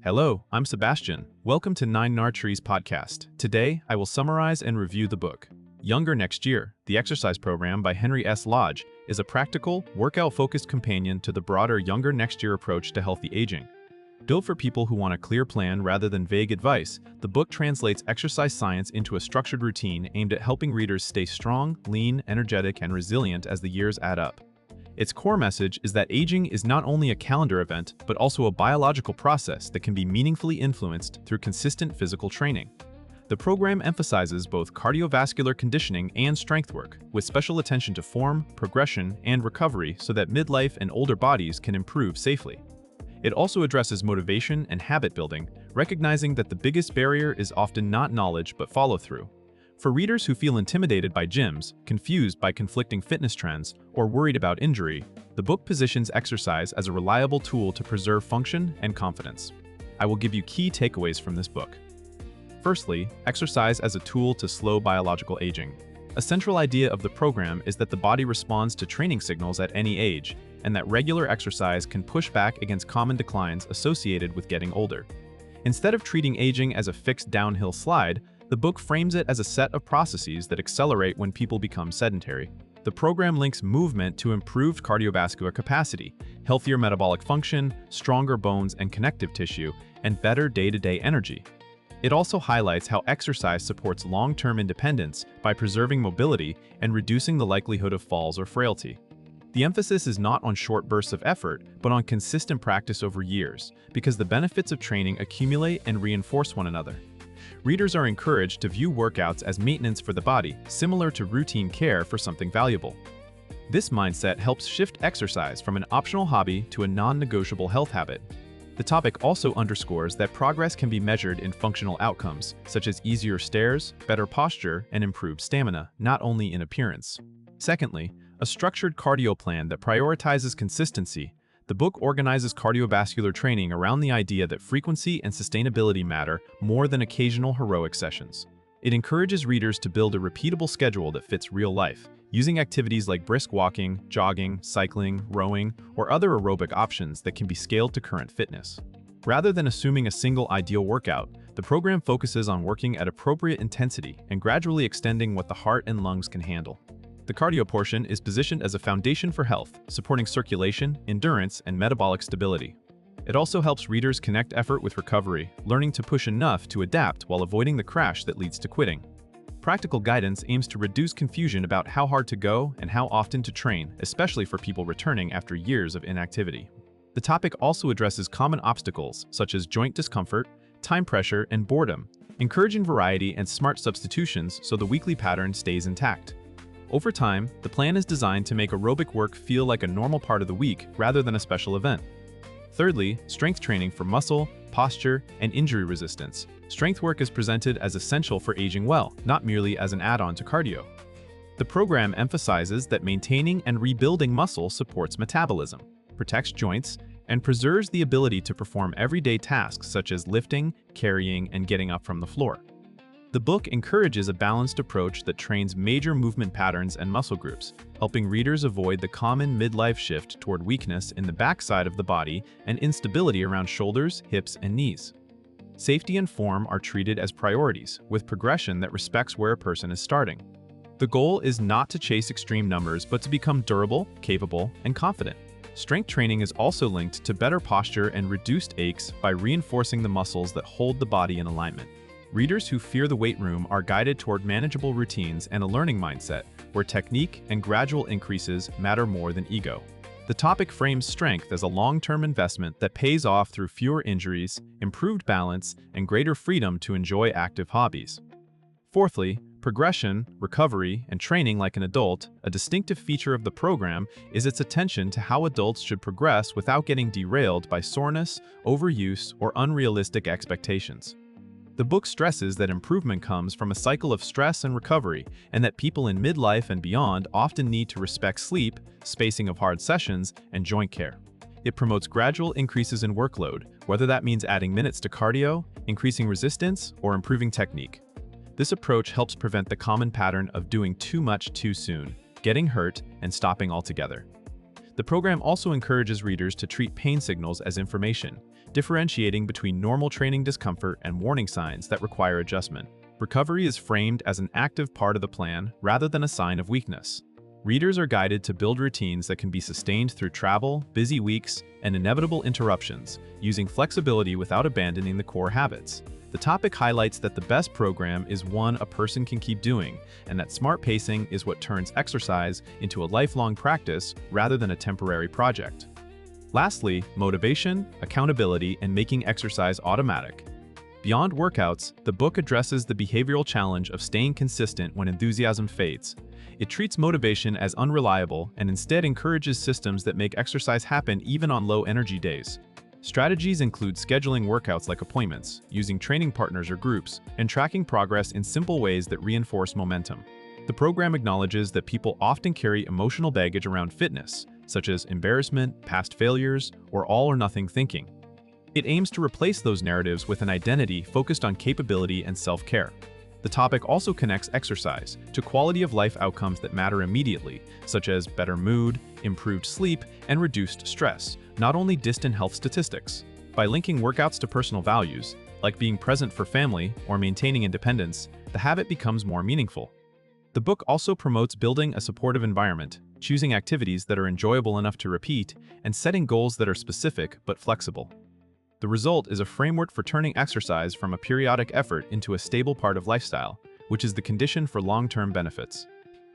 Hello, I'm Sebastian. Welcome to Nine Nartree's podcast. Today, I will summarize and review the book. Younger Next Year, The Exercise Program by Henry S. Lodge, is a practical, workout-focused companion to the broader Younger Next Year approach to healthy aging. Built for people who want a clear plan rather than vague advice, the book translates exercise science into a structured routine aimed at helping readers stay strong, lean, energetic, and resilient as the years add up. Its core message is that aging is not only a calendar event, but also a biological process that can be meaningfully influenced through consistent physical training. The program emphasizes both cardiovascular conditioning and strength work, with special attention to form, progression, and recovery so that midlife and older bodies can improve safely. It also addresses motivation and habit building, recognizing that the biggest barrier is often not knowledge but follow-through. For readers who feel intimidated by gyms, confused by conflicting fitness trends, or worried about injury, the book positions exercise as a reliable tool to preserve function and confidence. I will give you key takeaways from this book. Firstly, exercise as a tool to slow biological aging. A central idea of the program is that the body responds to training signals at any age, and that regular exercise can push back against common declines associated with getting older. Instead of treating aging as a fixed downhill slide, the book frames it as a set of processes that accelerate when people become sedentary. The program links movement to improved cardiovascular capacity, healthier metabolic function, stronger bones and connective tissue, and better day-to-day energy. It also highlights how exercise supports long-term independence by preserving mobility and reducing the likelihood of falls or frailty. The emphasis is not on short bursts of effort, but on consistent practice over years, because the benefits of training accumulate and reinforce one another. Readers are encouraged to view workouts as maintenance for the body, similar to routine care for something valuable. This mindset helps shift exercise from an optional hobby to a non-negotiable health habit. The topic also underscores that progress can be measured in functional outcomes, such as easier stairs, better posture, and improved stamina, not only in appearance. Secondly, a structured cardio plan that prioritizes consistency. The book organizes cardiovascular training around the idea that frequency and sustainability matter more than occasional heroic sessions. It encourages readers to build a repeatable schedule that fits real life, using activities like brisk walking, jogging, cycling, rowing, or other aerobic options that can be scaled to current fitness. Rather than assuming a single ideal workout, the program focuses on working at appropriate intensity and gradually extending what the heart and lungs can handle. The cardio portion is positioned as a foundation for health, supporting circulation, endurance, and metabolic stability. It also helps readers connect effort with recovery, learning to push enough to adapt while avoiding the crash that leads to quitting. Practical guidance aims to reduce confusion about how hard to go and how often to train, especially for people returning after years of inactivity. The topic also addresses common obstacles, such as joint discomfort, time pressure, and boredom, encouraging variety and smart substitutions so the weekly pattern stays intact. Over time, the plan is designed to make aerobic work feel like a normal part of the week rather than a special event. Thirdly, strength training for muscle, posture, and injury resistance. Strength work is presented as essential for aging well, not merely as an add-on to cardio. The program emphasizes that maintaining and rebuilding muscle supports metabolism, protects joints, and preserves the ability to perform everyday tasks such as lifting, carrying, and getting up from the floor. The book encourages a balanced approach that trains major movement patterns and muscle groups, helping readers avoid the common midlife shift toward weakness in the backside of the body and instability around shoulders, hips, and knees. Safety and form are treated as priorities, with progression that respects where a person is starting. The goal is not to chase extreme numbers, but to become durable, capable, and confident. Strength training is also linked to better posture and reduced aches by reinforcing the muscles that hold the body in alignment. Readers who fear the weight room are guided toward manageable routines and a learning mindset, where technique and gradual increases matter more than ego. The topic frames strength as a long-term investment that pays off through fewer injuries, improved balance, and greater freedom to enjoy active hobbies. Fourthly, progression, recovery, and training like an adult. A distinctive feature of the program is its attention to how adults should progress without getting derailed by soreness, overuse, or unrealistic expectations. The book stresses that improvement comes from a cycle of stress and recovery, and that people in midlife and beyond often need to respect sleep, spacing of hard sessions, and joint care. It promotes gradual increases in workload, whether that means adding minutes to cardio, increasing resistance, or improving technique. This approach helps prevent the common pattern of doing too much too soon, getting hurt, and stopping altogether. The program also encourages readers to treat pain signals as information, differentiating between normal training discomfort and warning signs that require adjustment. Recovery is framed as an active part of the plan rather than a sign of weakness. Readers are guided to build routines that can be sustained through travel, busy weeks, and inevitable interruptions, using flexibility without abandoning the core habits. The topic highlights that the best program is one a person can keep doing, and that smart pacing is what turns exercise into a lifelong practice rather than a temporary project. Lastly, motivation, accountability, and making exercise automatic. Beyond workouts, the book addresses the behavioral challenge of staying consistent when enthusiasm fades. It treats motivation as unreliable and instead encourages systems that make exercise happen even on low-energy days. Strategies include scheduling workouts like appointments, using training partners or groups, and tracking progress in simple ways that reinforce momentum. The program acknowledges that people often carry emotional baggage around fitness, such as embarrassment, past failures, or all-or-nothing thinking. It aims to replace those narratives with an identity focused on capability and self-care. The topic also connects exercise to quality-of-life outcomes that matter immediately, such as better mood, improved sleep, and reduced stress, not only distant health statistics. By linking workouts to personal values, like being present for family or maintaining independence, the habit becomes more meaningful. The book also promotes building a supportive environment, choosing activities that are enjoyable enough to repeat, and setting goals that are specific but flexible. The result is a framework for turning exercise from a periodic effort into a stable part of lifestyle, which is the condition for long-term benefits.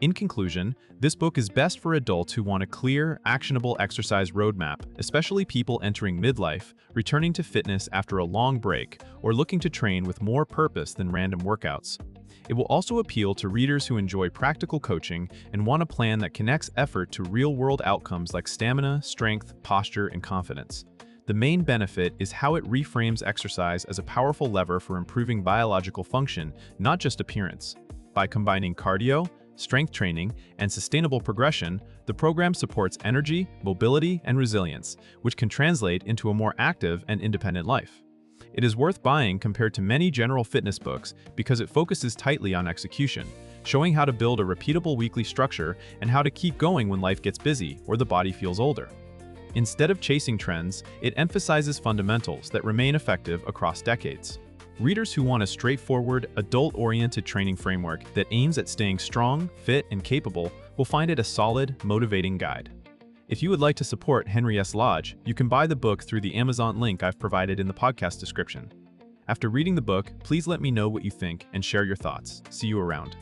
In conclusion, this book is best for adults who want a clear, actionable exercise roadmap, especially people entering midlife, returning to fitness after a long break, or looking to train with more purpose than random workouts. It will also appeal to readers who enjoy practical coaching and want a plan that connects effort to real-world outcomes like stamina, strength, posture, and confidence. The main benefit is how it reframes exercise as a powerful lever for improving biological function, not just appearance. By combining cardio, strength training, and sustainable progression, the program supports energy, mobility, and resilience, which can translate into a more active and independent life. It is worth buying compared to many general fitness books because it focuses tightly on execution, showing how to build a repeatable weekly structure and how to keep going when life gets busy or the body feels older. Instead of chasing trends, it emphasizes fundamentals that remain effective across decades. Readers who want a straightforward, adult-oriented training framework that aims at staying strong, fit, and capable will find it a solid, motivating guide. If you would like to support Henry S. Lodge, you can buy the book through the Amazon link I've provided in the podcast description. After reading the book, please let me know what you think and share your thoughts. See you around.